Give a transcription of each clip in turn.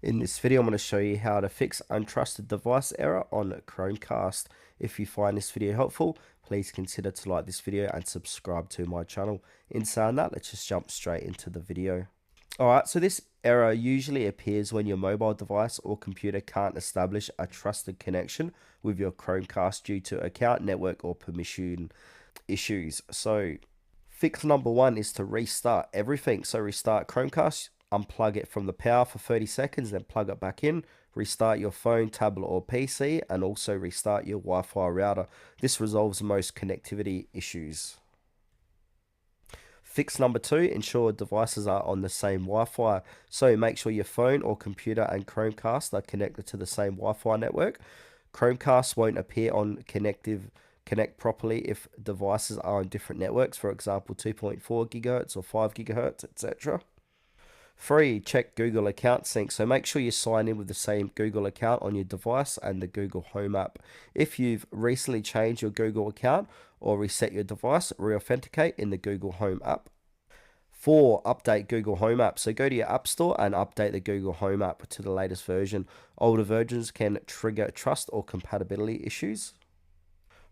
In this video, I'm going to show you how to fix untrusted device error on Chromecast. If you find this video helpful, please consider to like this video and subscribe to my channel. In saying that, let's just jump straight into the video. Alright, so this error usually appears when your mobile device or computer can't establish a trusted connection with your Chromecast due to account, network, or permission issues. So fix number one is to restart everything. So restart Chromecast, unplug it from the power for 30 seconds, then plug it back in, restart your phone, tablet, or PC, and also restart your Wi-Fi router. This resolves most connectivity issues. Fix number two, ensure devices are on the same Wi-Fi. So make sure your phone or computer and Chromecast are connected to the same Wi-Fi network. Chromecast won't appear on connect properly if devices are on different networks, for example 2.4 gigahertz or 5 gigahertz, etc. 3. Check Google account sync. So make sure you sign in with the same Google account on your device and the Google Home app. If you've recently changed your Google account or reset your device, re-authenticate in the Google Home app. 4. Update Google Home app. So go to your App Store and update the Google Home app to the latest version. Older versions can trigger trust or compatibility issues.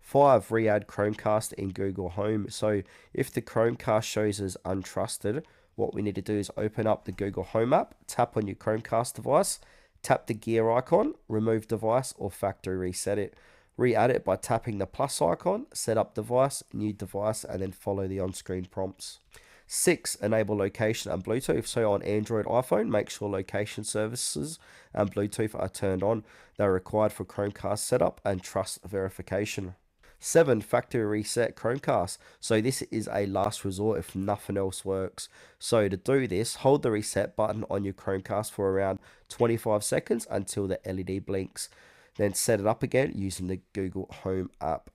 5. Re-add Chromecast in Google Home. So if the Chromecast shows as untrusted, what we need to do is open up the Google Home app, tap on your Chromecast device, tap the gear icon, remove device, or factory reset it. Re-add it by tapping the plus icon, set up device, new device, and then follow the on-screen prompts. 6. Enable location and Bluetooth. So on Android iPhone, make sure location services and Bluetooth are turned on. They're required for Chromecast setup and trust verification. 7. Factory reset Chromecast. So this is a last resort if nothing else works. So to do this, hold the reset button on your Chromecast for around 25 seconds until the LED blinks. Then set it up again using the Google Home app.